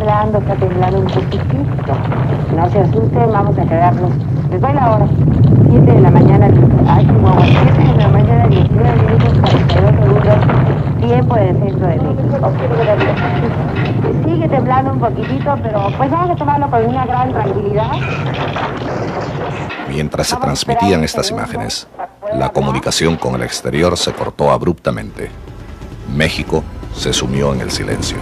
está temblando un poquitito. No se asusten, vamos a quedarnos. Les doy la hora. 7 de la mañana, 7 de la mañana, 19 minutos, 42 segundos, tiempo del centro de México. Sigue temblando un poquitito, pero pues vamos a tomarlo con una gran tranquilidad. Mientras se transmitían estas imágenes, la comunicación con el exterior se cortó abruptamente. México se sumió en el silencio.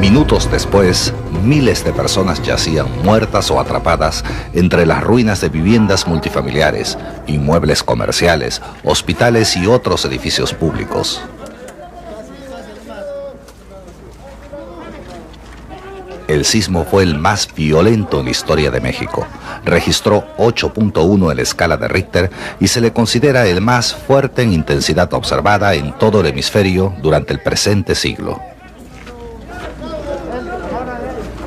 Minutos después, miles de personas yacían muertas o atrapadas entre las ruinas de viviendas multifamiliares, inmuebles comerciales, hospitales y otros edificios públicos. El sismo fue el más violento en la historia de México. Registró 8.1 en la escala de Richter y se le considera el más fuerte en intensidad observada en todo el hemisferio durante el presente siglo.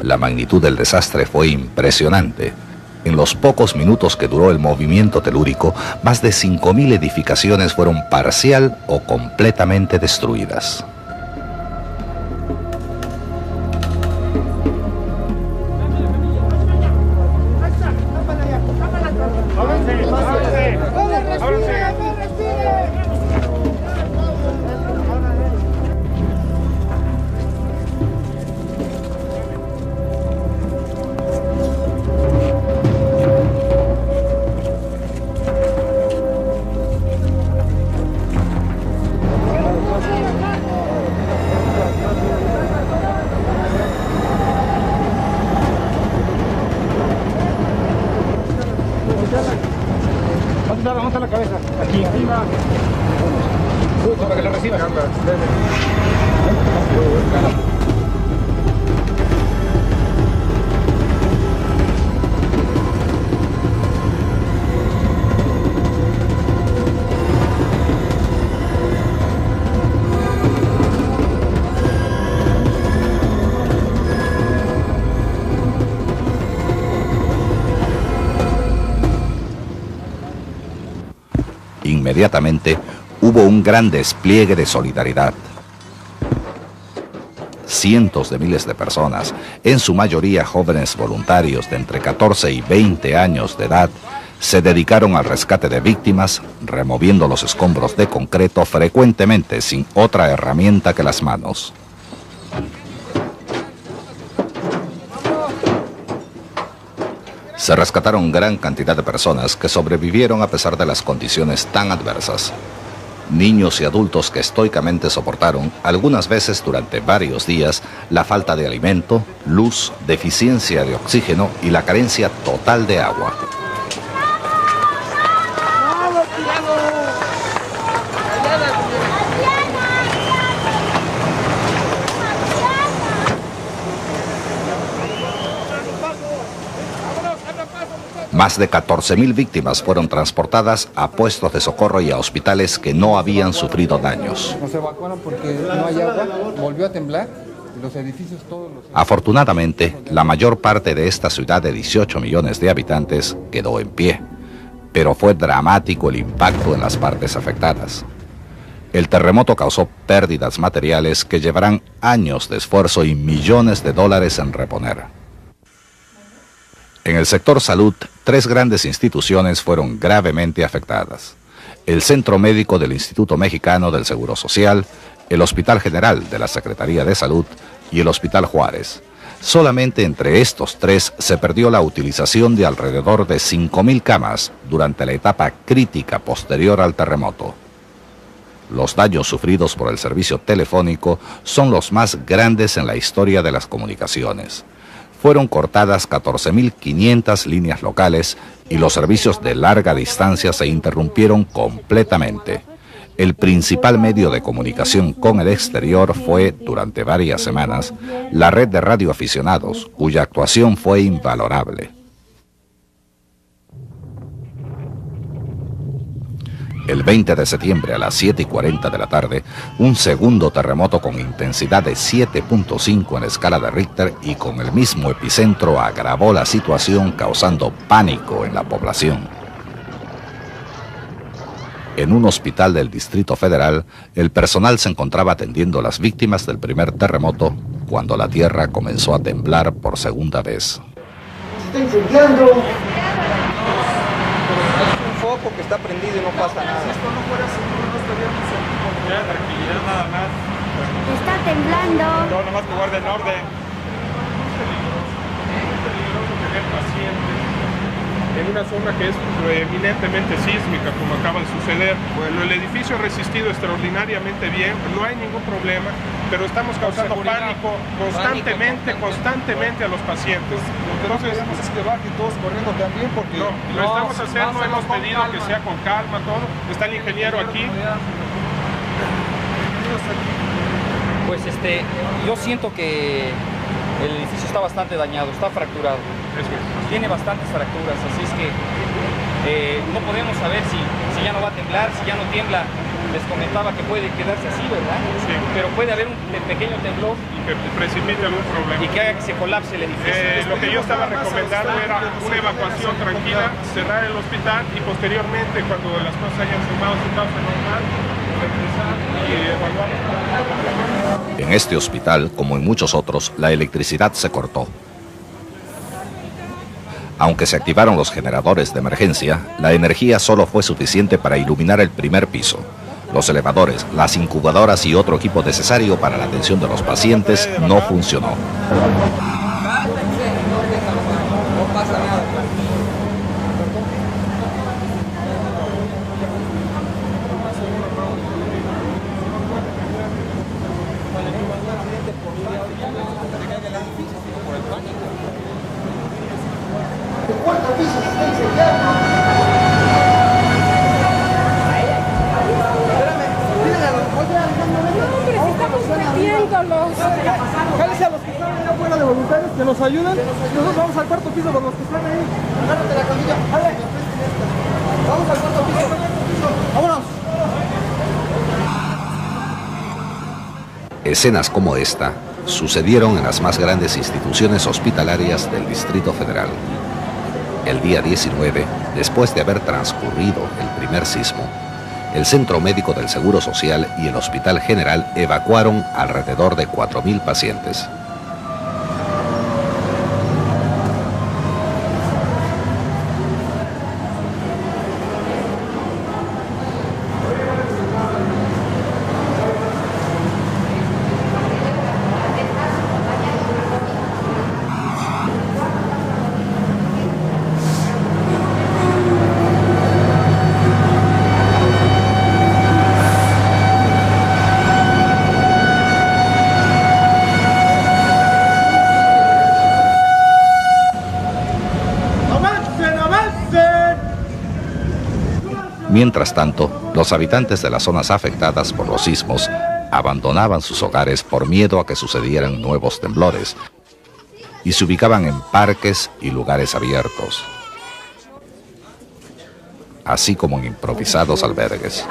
La magnitud del desastre fue impresionante. En los pocos minutos que duró el movimiento telúrico, más de 5.000 edificaciones fueron parcial o completamente destruidas. Vamos a la cabeza, aquí arriba. Para que lo reciba. Inmediatamente hubo un gran despliegue de solidaridad. Cientos de miles de personas, en su mayoría jóvenes voluntarios de entre 14 y 20 años de edad, se dedicaron al rescate de víctimas, removiendo los escombros de concreto frecuentemente sin otra herramienta que las manos. Se rescataron gran cantidad de personas que sobrevivieron a pesar de las condiciones tan adversas. Niños y adultos que estoicamente soportaron, algunas veces durante varios días, la falta de alimento, luz, deficiencia de oxígeno y la carencia total de agua. Más de 14.000 víctimas fueron transportadas a puestos de socorro y a hospitales que no habían sufrido daños. Nos evacuaron porque no hay agua, volvió a temblar, los edificios todos los... Afortunadamente, la mayor parte de esta ciudad de 18 millones de habitantes quedó en pie, pero fue dramático el impacto en las partes afectadas. El terremoto causó pérdidas materiales que llevarán años de esfuerzo y millones de dólares en reponer. En el sector salud, 3 grandes instituciones fueron gravemente afectadas: el Centro Médico del Instituto Mexicano del Seguro Social, el Hospital General de la Secretaría de Salud y el Hospital Juárez. Solamente entre estos 3 se perdió la utilización de alrededor de 5.000 camas durante la etapa crítica posterior al terremoto. Los daños sufridos por el servicio telefónico son los más grandes en la historia de las comunicaciones. Fueron cortadas 14.500 líneas locales y los servicios de larga distancia se interrumpieron completamente. El principal medio de comunicación con el exterior fue, durante varias semanas, la red de radioaficionados, cuya actuación fue invalorable. El 20 de septiembre a las 7:40 de la tarde, un segundo terremoto con intensidad de 7.5 en escala de Richter y con el mismo epicentro agravó la situación, causando pánico en la población. En un hospital del Distrito Federal, el personal se encontraba atendiendo a las víctimas del primer terremoto cuando la tierra comenzó a temblar por segunda vez. ¡Está incendiando! Que está prendido y no pasa nada. Si esto no fuera seguro, no estaríamos aquí. Ya, tranquilidad nada más. Está temblando. No, nomás que guarden orden. Muy peligroso tener pacientes en una zona que es eminentemente sísmica, como acaba de suceder. Bueno, el edificio ha resistido extraordinariamente bien, no hay ningún problema, pero estamos causando pánico constantemente a los pacientes. Lo que no queremos es que bajen todos corriendo también, porque no, lo estamos haciendo, hemos pedido que sea con calma todo. Está el ingeniero aquí. Pues yo siento que el edificio está bastante dañado, está fracturado. Tiene bastantes fracturas, así es que no podemos saber si ya no va a temblar, si ya no tiembla. Les comentaba que puede quedarse así, ¿verdad? Sí. Pero puede haber un pequeño temblor y que precipite algún problema. Y que haga que se colapse el edificio. Lo que yo estaba recomendando era una evacuación tranquila, cerrar el hospital y posteriormente, cuando las cosas hayan tomado su causa normal, regresar y evaluar. En este hospital, como en muchos otros, la electricidad se cortó. Aunque se activaron los generadores de emergencia, la energía solo fue suficiente para iluminar el primer piso. Los elevadores, las incubadoras y otro equipo necesario para la atención de los pacientes no funcionó. ¡El cuarto piso se está incendiando! Jálese a los que están allá afuera de voluntarios que nos ayuden. Nosotros vamos al cuarto piso por los que están ahí. Agárrate la camilla. Vamos al cuarto piso. Vámonos. Escenas como esta sucedieron en las más grandes instituciones hospitalarias del Distrito Federal. El día 19, después de haber transcurrido el primer sismo, el Centro Médico del Seguro Social y el Hospital General evacuaron alrededor de 4.000 pacientes. Mientras tanto, los habitantes de las zonas afectadas por los sismos abandonaban sus hogares por miedo a que sucedieran nuevos temblores y se ubicaban en parques y lugares abiertos, así como en improvisados albergues.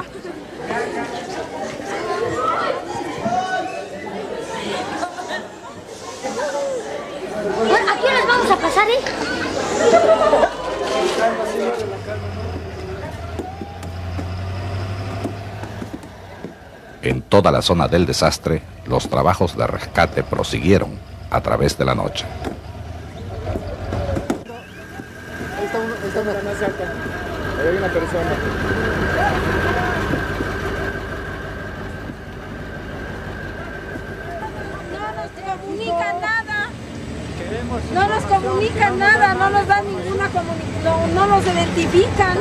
¿A qué horas vamos a pasar, En toda la zona del desastre, los trabajos de rescate prosiguieron a través de la noche. Ahí está una más alta. Ahí hay una persona. No nos comunican nada, no nos dan ninguna comunicación, no nos identifican.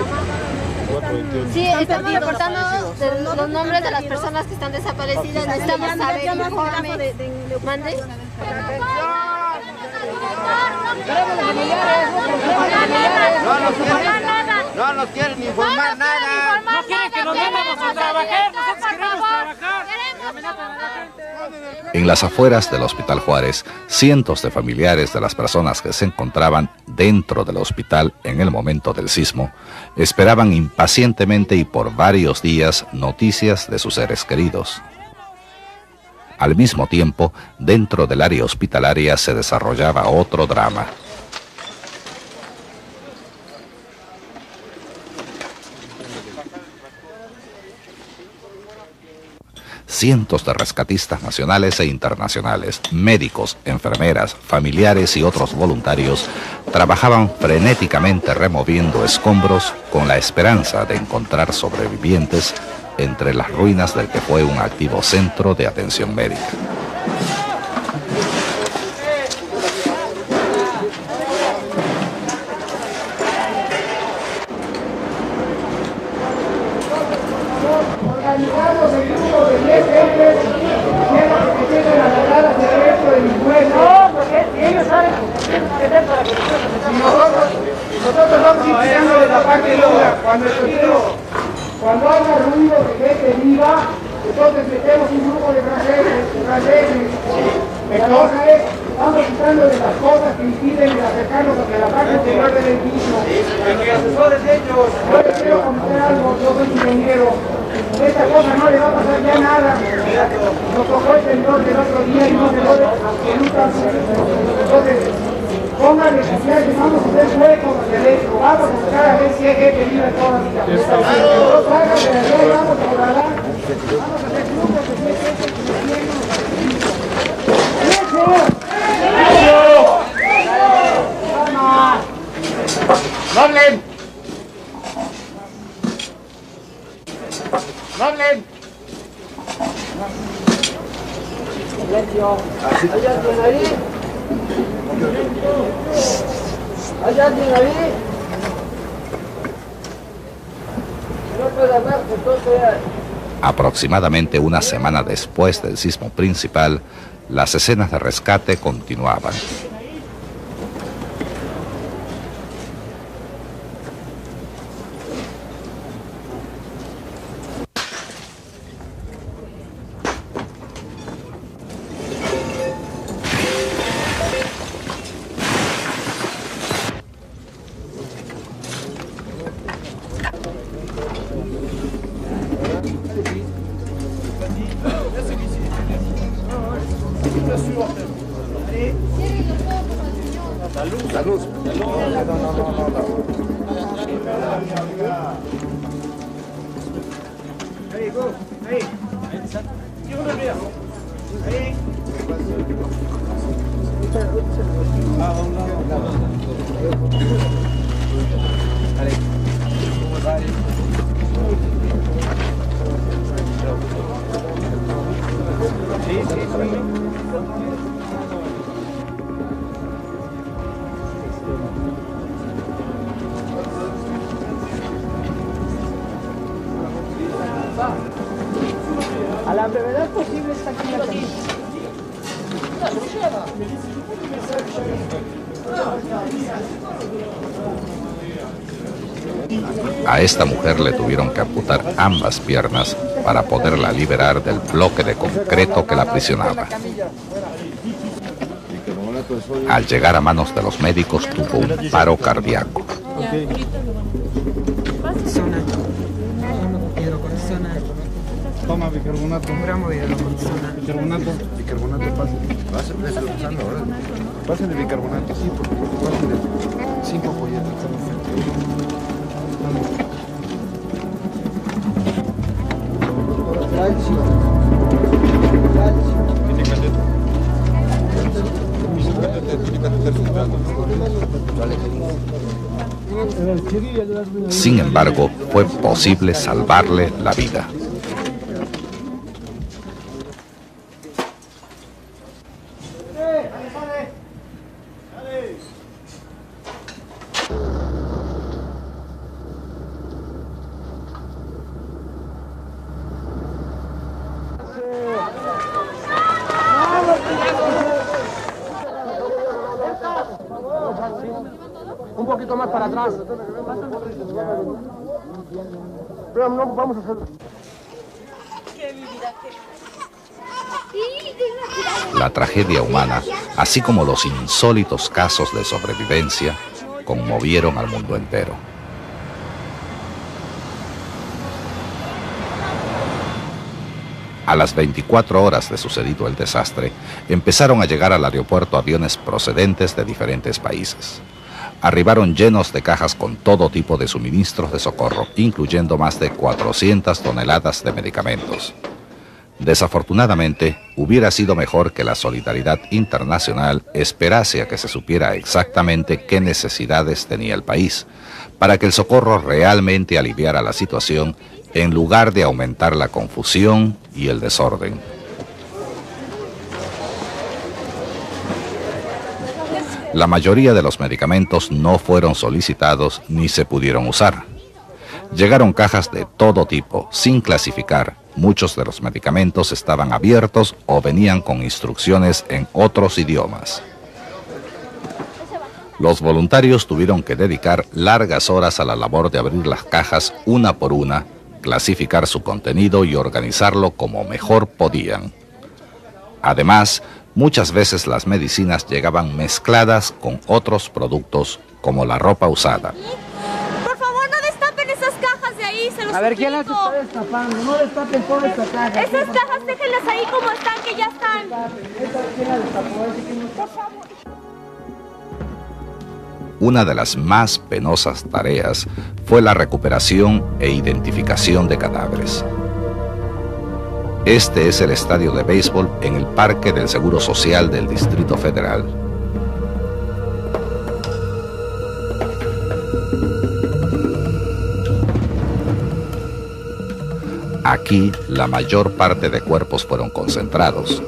Sí, estamos reportando los nombres de las personas que están desaparecidas. Necesitamos saber informe. ¿Mande? No nos quieren informar nada. No quieren que nos vayamos a trabajar. Nosotros queremos trabajar. En las afueras del Hospital Juárez, cientos de familiares de las personas que se encontraban dentro del hospital en el momento del sismo, esperaban impacientemente y por varios días noticias de sus seres queridos. Al mismo tiempo, dentro del área hospitalaria se desarrollaba otro drama. Cientos de rescatistas nacionales e internacionales, médicos, enfermeras, familiares y otros voluntarios trabajaban frenéticamente removiendo escombros con la esperanza de encontrar sobrevivientes entre las ruinas del que fue un activo centro de atención médica. Organizamos el grupo de 10 hombres que tienen la verdad hacia el resto de mis pueblos. No, porque ellos saben que es para que nosotros vamos iniciando la parte dura. Cuando haya ruido de gente viva, entonces metemos un grupo de franceses. Entonces, vamos quitando de las cosas que impiden el acercarnos hacia la parte interior del edificio. Que asesores ellos. Yo les quiero comentar algo, yo soy ingeniero. Esta cosa no le va a pasar ya nada. Nos tocó el temblor del otro día y no se puede absolutamente. Entonces, pónganle confianza, vamos a hacer huecos hacia adentro. Vamos a buscar a ver si hay gente viva todavía. Entonces, háganle de allá y vamos a volar. Vamos a hacer grupos de gente ¡No hablen! ¡No hablen! Silencio. ¿Hay alguien ahí? ¿Hay alguien ahí? No puede hablar, entonces... Aproximadamente una semana después del sismo principal, las escenas de rescate continuaban. A la brevedad posible está aquí la camisa. A esta mujer le tuvieron que amputar ambas piernas para poderla liberar del bloque de concreto que la aprisionaba. Al llegar a manos de los médicos tuvo un paro cardíaco. Toma bicarbonato. Un gramo de hidrocortisona. Bicarbonato. Bicarbonato, pásale. Pásale bicarbonato, sí, porque pásale 5 folletos. Sin embargo, fue posible salvarle la vida. Un poquito más para atrás. Pero no vamos a hacerlo. La tragedia humana, así como los insólitos casos de sobrevivencia, conmovieron al mundo entero. A las 24 horas de sucedido el desastre, empezaron a llegar al aeropuerto aviones procedentes de diferentes países. Arribaron llenos de cajas con todo tipo de suministros de socorro, incluyendo más de 400 toneladas de medicamentos. Desafortunadamente, hubiera sido mejor que la solidaridad internacional esperase a que se supiera exactamente qué necesidades tenía el país, para que el socorro realmente aliviara la situación en lugar de aumentar la confusión y el desorden. La mayoría de los medicamentos no fueron solicitados ni se pudieron usar. Llegaron cajas de todo tipo, sin clasificar. Muchos de los medicamentos estaban abiertos o venían con instrucciones en otros idiomas. Los voluntarios tuvieron que dedicar largas horas a la labor de abrir las cajas una por una, clasificar su contenido y organizarlo como mejor podían. Además, muchas veces las medicinas llegaban mezcladas con otros productos como la ropa usada. Por favor, no destapen esas cajas de ahí, se los A ver, ¿quién las suplico. está destapando? No destapen todas estas cajas. Esas cajas déjenlas ahí como están, que ya están. ¿Quién las destapó? Por favor. Una de las más penosas tareas fue la recuperación e identificación de cadáveres. Este es el estadio de béisbol en el Parque del Seguro Social del Distrito Federal. Aquí, la mayor parte de cuerpos fueron concentrados.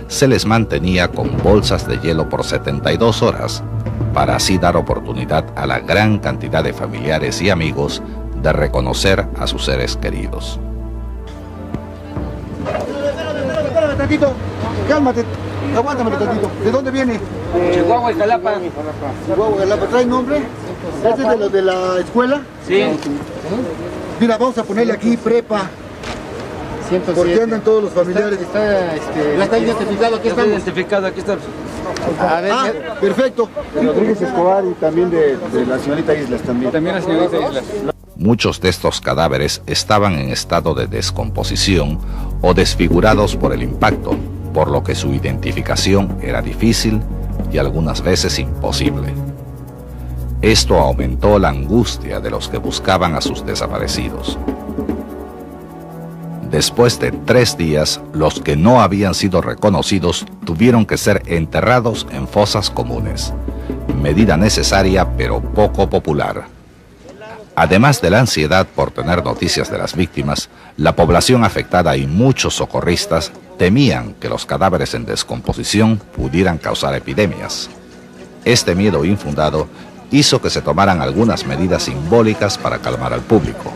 Se les mantenía con bolsas de hielo por 72 horas, para así dar oportunidad a la gran cantidad de familiares y amigos de reconocer a sus seres queridos. Espérame tantito, cálmate, aguántame tantito. ¿De dónde viene? Chihuahua y Jalapa. Chihuahua y Jalapa. ¿Trae nombre? ¿Este es de los de la escuela? Sí. Mira, vamos a ponerle aquí prepa. 107. Porque andan todos los familiares. Ya está identificado, aquí está. Identificado, aquí está. A ver, perfecto. De Rodríguez Escobar y también de la señorita Islas también. También la señorita Islas. Muchos de estos cadáveres estaban en estado de descomposición o desfigurados por el impacto, por lo que su identificación era difícil y algunas veces imposible. Esto aumentó la angustia de los que buscaban a sus desaparecidos. Después de 3 días, los que no habían sido reconocidos tuvieron que ser enterrados en fosas comunes, medida necesaria pero poco popular. Además de la ansiedad por tener noticias de las víctimas, la población afectada y muchos socorristas temían que los cadáveres en descomposición pudieran causar epidemias. Este miedo infundado hizo que se tomaran algunas medidas simbólicas para calmar al público.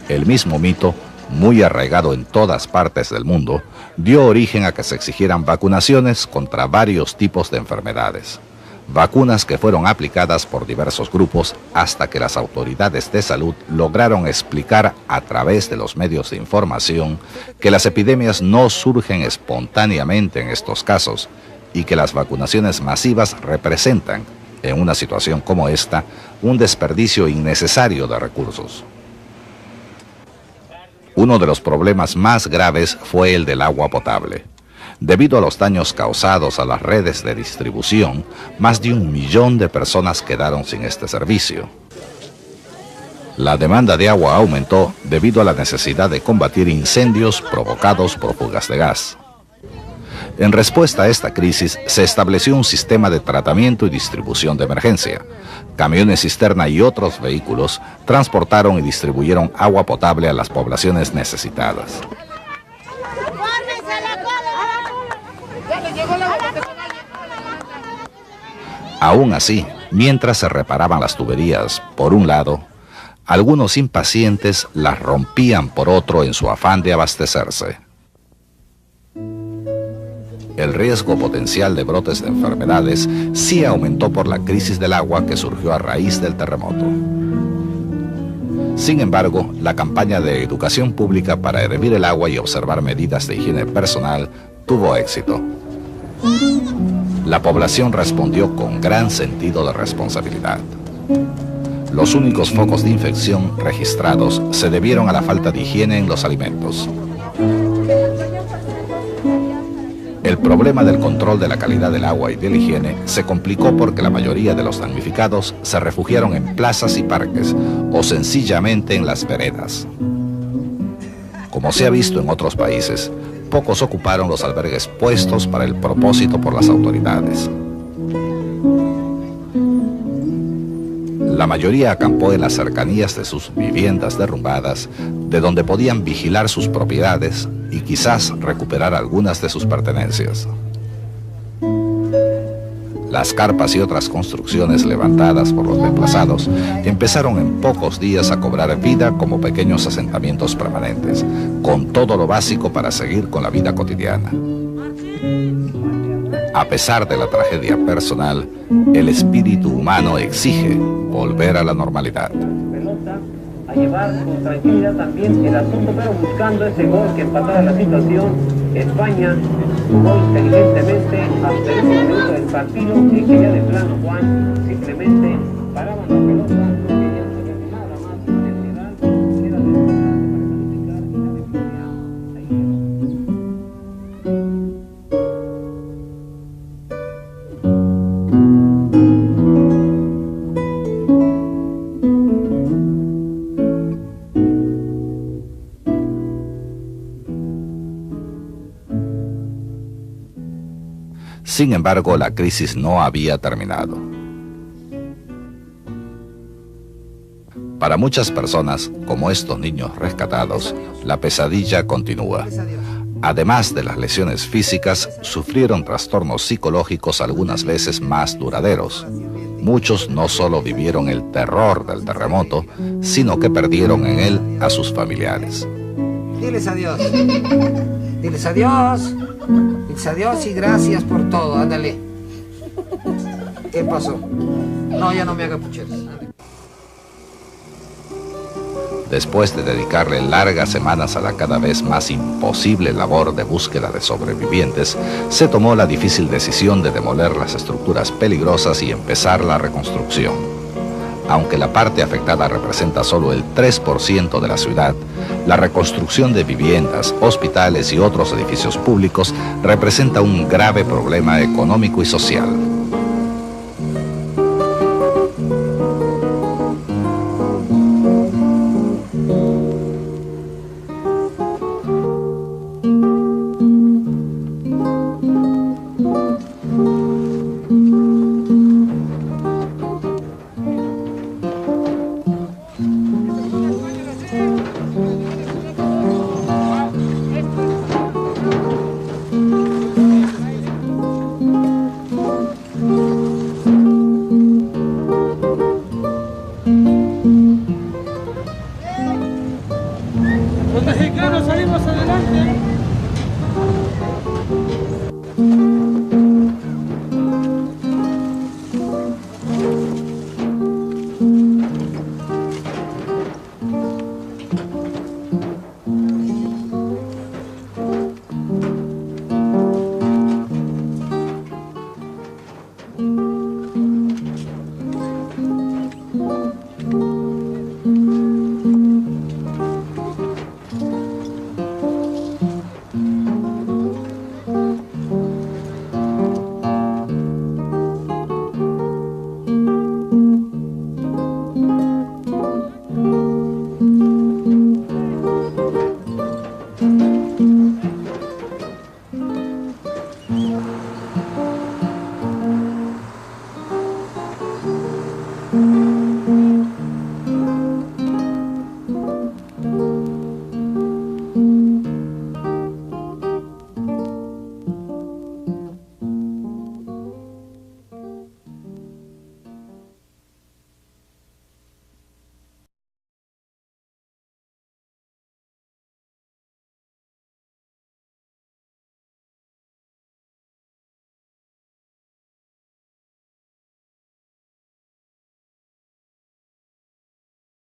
El mismo mito, muy arraigado en todas partes del mundo, dio origen a que se exigieran vacunaciones contra varios tipos de enfermedades. Vacunas que fueron aplicadas por diversos grupos hasta que las autoridades de salud lograron explicar a través de los medios de información que las epidemias no surgen espontáneamente en estos casos y que las vacunaciones masivas representan, en una situación como esta, un desperdicio innecesario de recursos. Uno de los problemas más graves fue el del agua potable. Debido a los daños causados a las redes de distribución, más de 1 millón de personas quedaron sin este servicio. La demanda de agua aumentó debido a la necesidad de combatir incendios provocados por fugas de gas. En respuesta a esta crisis, se estableció un sistema de tratamiento y distribución de emergencia. Camiones cisterna y otros vehículos transportaron y distribuyeron agua potable a las poblaciones necesitadas. Aún así, mientras se reparaban las tuberías por un lado, algunos impacientes las rompían por otro en su afán de abastecerse. El riesgo potencial de brotes de enfermedades sí aumentó por la crisis del agua que surgió a raíz del terremoto. Sin embargo, la campaña de educación pública para hervir el agua y observar medidas de higiene personal tuvo éxito. La población respondió con gran sentido de responsabilidad. Los únicos focos de infección registrados se debieron a la falta de higiene en los alimentos. El problema del control de la calidad del agua y de la higiene se complicó porque la mayoría de los damnificados se refugiaron en plazas y parques o sencillamente en las veredas. Como se ha visto en otros países, pocos ocuparon los albergues puestos para el propósito por las autoridades. La mayoría acampó en las cercanías de sus viviendas derrumbadas, de donde podían vigilar sus propiedades y quizás recuperar algunas de sus pertenencias. Las carpas y otras construcciones levantadas por los desplazados empezaron en pocos días a cobrar vida como pequeños asentamientos permanentes, con todo lo básico para seguir con la vida cotidiana. A pesar de la tragedia personal, el espíritu humano exige volver a la normalidad. A llevar con tranquilidad también el asunto, pero buscando ese gol que empatara la situación. España jugó inteligentemente hasta ese momento del partido en que ya de plano Juan simplemente paraban la pelota, no querían tener nada más intensidad, era lo importante para calificar y la Sin embargo, la crisis no había terminado. Para muchas personas, como estos niños rescatados, la pesadilla continúa. Además de las lesiones físicas, sufrieron trastornos psicológicos algunas veces más duraderos. Muchos no solo vivieron el terror del terremoto, sino que perdieron en él a sus familiares. Diles adiós. Diles adiós. Diles adiós y gracias por todo. Ándale. ¿Qué pasó? No, ya no me haga pucheros. Después de dedicarle largas semanas a la cada vez más imposible labor de búsqueda de sobrevivientes, se tomó la difícil decisión de demoler las estructuras peligrosas y empezar la reconstrucción. Aunque la parte afectada representa solo el 3% de la ciudad, la reconstrucción de viviendas, hospitales y otros edificios públicos representa un grave problema económico y social. Los mexicanos salimos adelante.